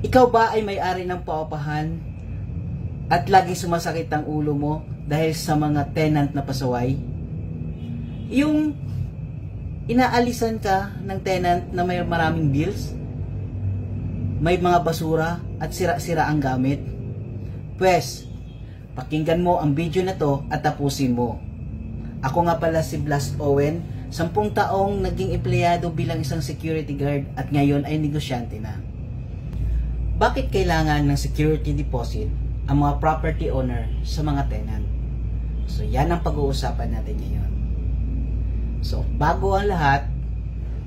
Ikaw ba ay may-ari ng paupahan at laging sumasakit ang ulo mo dahil sa mga tenant na pasaway? Yung inaalisan ka ng tenant na may maraming bills, may mga basura at sira-sira ang gamit. Pwes, pakinggan mo ang video na to at tapusin mo. Ako nga pala si Blas Owen, 10 taong naging empleyado bilang isang security guard at ngayon ay negosyante na. Bakit kailangan ng security deposit ang mga property owner sa mga tenant? So yan ang pag-uusapan natin ngayon. So bago ang lahat,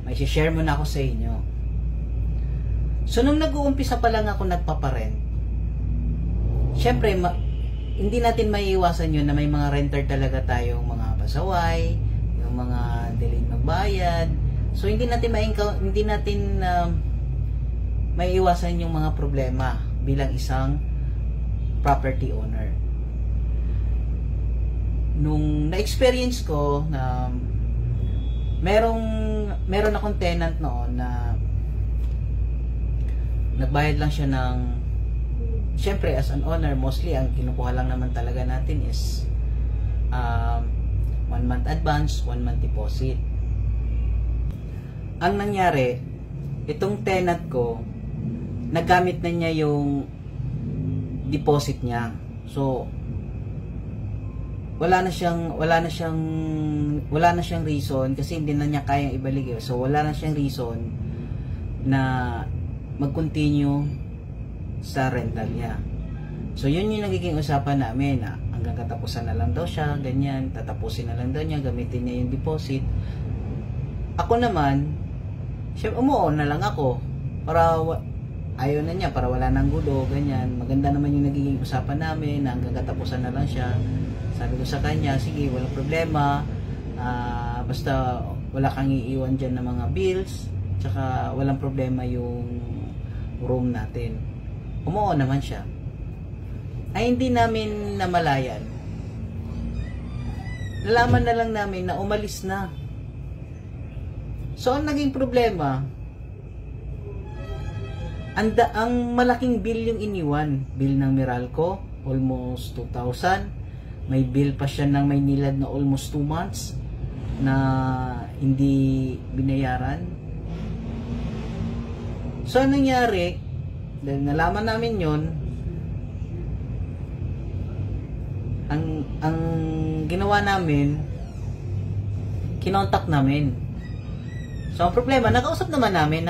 may share muna ako sa inyo. So nung nag-uumpisa pa lang ako nagpaparent, syempre hindi natin maiiwasan yun na may mga renter talaga tayong mga pasaway, yung mga delayed magbayad. So hindi natin maiiwasan yung mga problema bilang isang property owner. Nung na-experience ko na meron akong tenant noon na nagbayad lang siya ng, syempre as an owner, mostly ang kinukuha lang naman talaga natin is 1 month advance, 1 month deposit. Ang nangyari, itong tenant ko, nagamit na niya yung deposit niya. So wala na siyang reason kasi hindi na niya kayang ibalik. So wala na siyang reason na mag-continue sa rental niya. So yun yung nagiging usapan namin na hanggang katapusan na lang daw siya, ganyan, tatapusin na lang daw niya, gamitin niya yung deposit. Ako naman, syempre umuon na lang ako para ayaw na niya, para wala nang gulo, ganyan. Maganda naman yung nagiging usapan namin na hanggang katapusan na lang siya. Sabi ko sa kanya, sige, walang problema, basta wala kang iiwan dyan ng mga bills, tsaka walang problema yung room natin. Umuo naman siya. Ay hindi namin namalayan. Nalaman na lang namin na umalis na. So ang naging problema, ang malaking bill yung iniwan. Bill ng Meralco, almost 2,000. May bill pa siya ng Maynilad na almost 2 months na hindi binayaran. So, anong nangyari? Dahil nalaman namin yon, ang ginawa namin, kinontak namin. So, ang problema, nakausap namin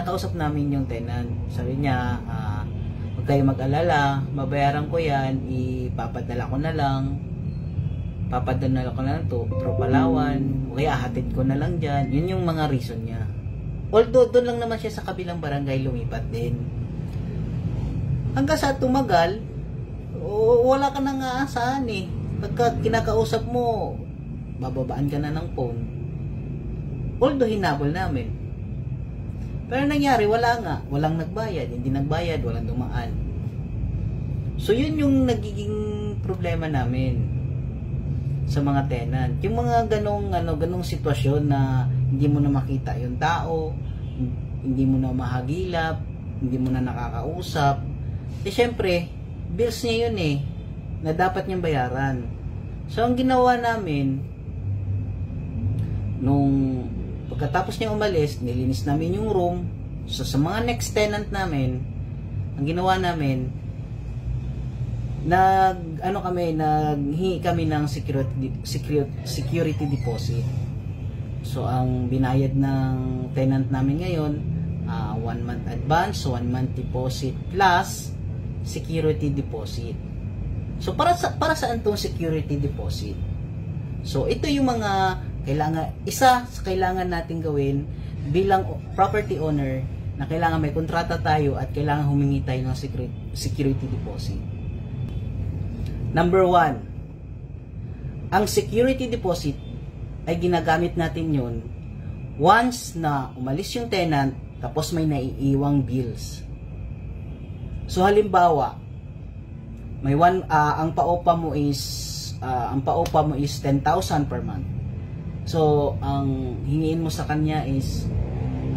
yung tenant. Sabi niya, huwag kayo mag-alala, mabayaran ko yan, ipapadala ko na lang to Palawan, o kaya hatid ko na lang dyan. Yun yung mga reason niya. Although, doon lang naman siya sa kabilang barangay lumipat din. Hanggang sa tumagal, wala ka nang aasahan eh. Pagka kinakausap mo, bababaan ka na ng phone. Although hinabol namin. Pero nangyari, walang nagbayad, hindi nagbayad, walang dumaan. So yun yung nagiging problema namin sa mga tenant. Yung mga ganong sitwasyon na hindi mo na makita yung tao, hindi mo na mahagilap, hindi mo na nakakausap. Eh syempre, bills niya yun eh, na dapat niyang bayaran. So ang ginawa namin, nung pagkatapos niya umalis, nilinis namin yung room. So sa mga next tenant namin, ang ginawa namin, naghingi kami ng security deposit. So ang binayad ng tenant namin ngayon, 1 month advance, 1 month deposit plus security deposit. So para saan tong security deposit? So ito yung mga kailangan natin gawin bilang property owner, na kailangan may kontrata tayo at kailangan humingi tayo ng security deposit. Number 1, ang security deposit ay ginagamit natin yun once na umalis yung tenant tapos may naiiwang bills. So halimbawa, ang paupa mo is 10,000 per month. So ang hingiin mo sa kanya is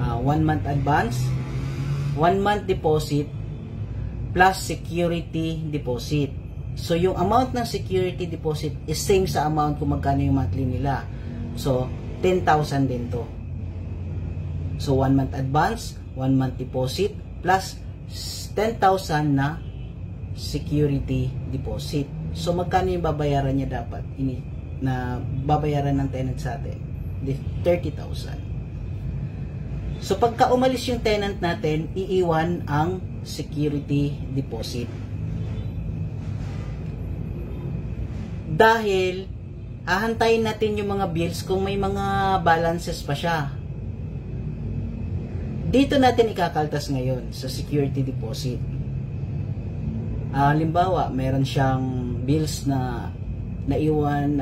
1 month advance, 1 month deposit plus security deposit. So, yung amount ng security deposit is same sa amount kung magkano yung monthly nila. So, 10,000 din to. So, 1 month advance, 1 month deposit, plus 10,000 na security deposit. So, magkano yung babayaran niya dapat? Na babayaran ng tenant sa atin? 30,000. So, pagka umalis yung tenant natin, iiwan ang security deposit. Dahil, hahantayin natin yung mga bills kung may mga balances pa siya. Dito natin ikakaltas ngayon sa security deposit. Halimbawa, meron siyang bills na naiwan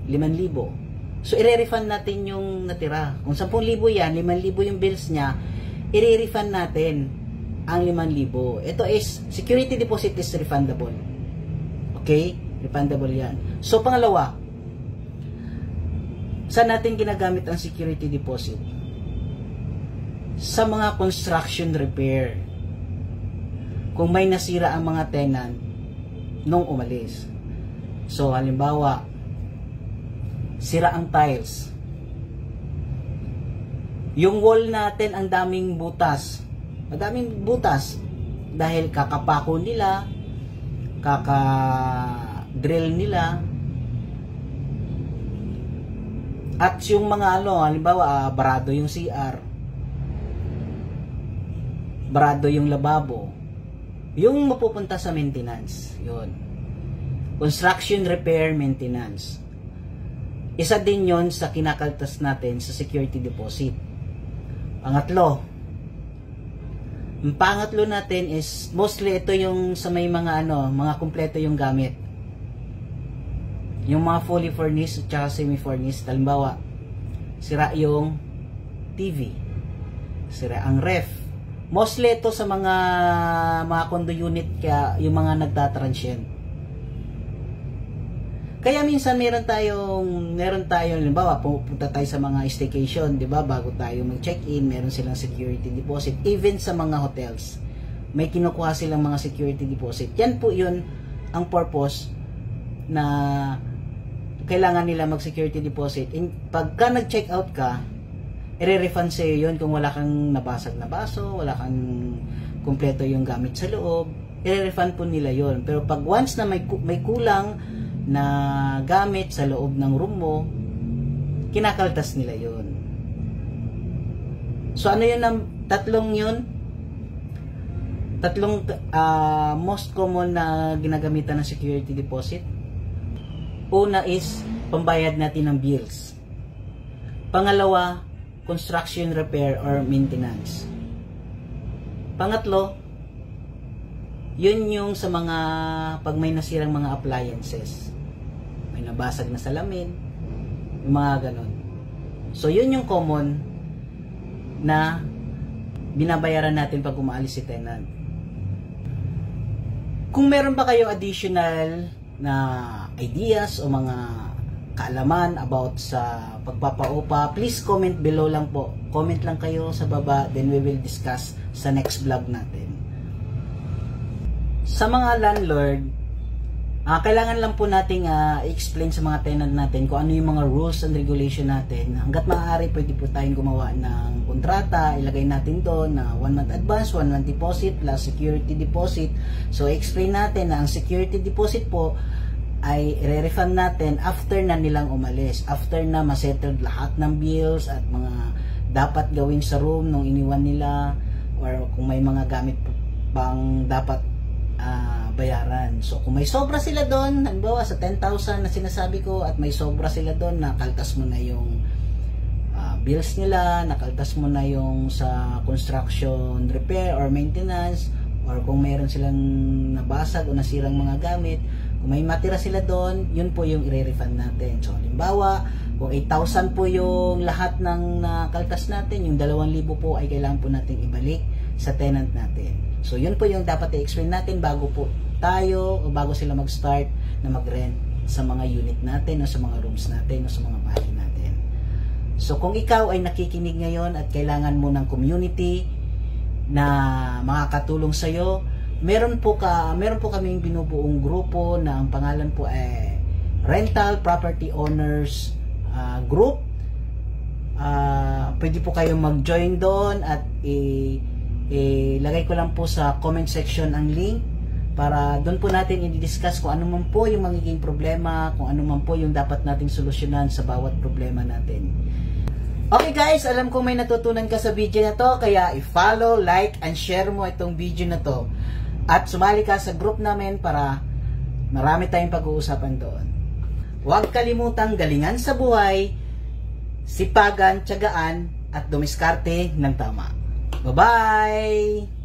5,000. So, i-refund natin yung natira. Kung 10,000 yan, 5,000 yung bills niya, i-refund natin ang 5,000. Ito is, security deposit is refundable. Okay? Refundable yan. So, pangalawa, saan natin ginagamit ang security deposit? Sa mga construction repair. Kung may nasira ang mga tenant nung umalis. So, halimbawa, sira ang tiles. Yung wall natin ang daming butas. Madaming butas. Dahil kakapako nila, kaka-drill nila. At yung mga halimbawa, barado yung CR. Barado yung lababo. Yung mapupunta sa maintenance. Yun. Construction, repair, maintenance. Isa din yon sa kinakaltas natin sa security deposit. Pangatlo. Ang pangatlo natin is mostly ito yung sa may mga mga kumpleto yung gamit. Yung mga fully furnished at saka semi-furnished. Halimbawa, sira yung TV. Sira ang ref. Mostly ito sa mga condo unit kaya yung mga nagtatransient. Kaya minsan meron tayong halimbawa pupunta tayo sa mga staycation, 'di ba? Bago tayo mag-check-in, meron silang security deposit. Even sa mga hotels, may kinukuha silang mga security deposit. Yan po 'yun ang purpose na kailangan nila mag-security deposit. Pagka nag-check out ka, i-refund sa iyo 'yun kung wala kang nabasag na baso, wala kang kumpleto yung gamit sa loob, i-refund po nila 'yun. Pero pag once na may kulang na gamit sa loob ng room mo, kinakaltas nila yun. So, ano yun ang tatlong yun? Tatlong most common na ginagamitan ng security deposit. Una is, pambayad natin ng bills. Pangalawa, construction, repair, or maintenance. Pangatlo, yun yung sa mga pag may nasirang mga appliances. May nabasag na salamin, yung mga ganon. So, yun yung common na binabayaran natin pag umaalis si tenant. Kung meron ba kayo additional na ideas o mga kaalaman about sa pagpapaupa, please comment below lang po. Comment lang kayo sa baba, then we will discuss sa next vlog natin. Sa mga landlord, kailangan lang po nating i-explain sa mga tenant natin kung ano yung mga rules and regulation natin. Hanggat maaari, pwede po tayong gumawa ng kontrata, ilagay natin doon na 1 month advance, 1 month deposit, plus security deposit. So, explain natin na ang security deposit po ay i-refund natin after na nilang umalis. After na masettled lahat ng bills at mga dapat gawin sa room nung iniwan nila, or kung may mga gamit pang dapat bayaran. So, kung may sobra sila doon, halimbawa sa 10,000 na sinasabi ko, at may sobra sila doon, nakaltas mo na yung bills nila, nakaltas mo na yung sa construction, repair, or maintenance, or kung mayroon silang nabasag o nasirang mga gamit, kung may matira sila doon, yun po yung i-refund natin. So, halimbawa, kung 8,000 po yung lahat ng nakaltas natin, yung 2,000 po ay kailangan po natin ibalik sa tenant natin. So, yun po yung dapat i-explain natin bago po tayo o bago sila mag-start na mag-rent sa mga unit natin o sa mga rooms natin o sa mga bahay natin. So, kung ikaw ay nakikinig ngayon at kailangan mo ng community na makakatulong sa'yo meron po kaming binubuong grupo na ang pangalan po ay Rental Property Owners Group. Pwede po kayong mag-join doon at ilagay ko lang po sa comment section ang link para doon po natin i-discuss kung ano man po yung magiging problema, kung ano man po yung dapat nating solusyonan sa bawat problema natin. Okay guys, alam kong may natutunan ka sa video na to, kaya i-follow, like, and share mo itong video na to. At sumali ka sa group namin para marami tayong pag-uusapan doon. Huwag kalimutang galingan sa buhay, sipagan, tiyagaan, at dumiskarte ng tama. Bye-bye!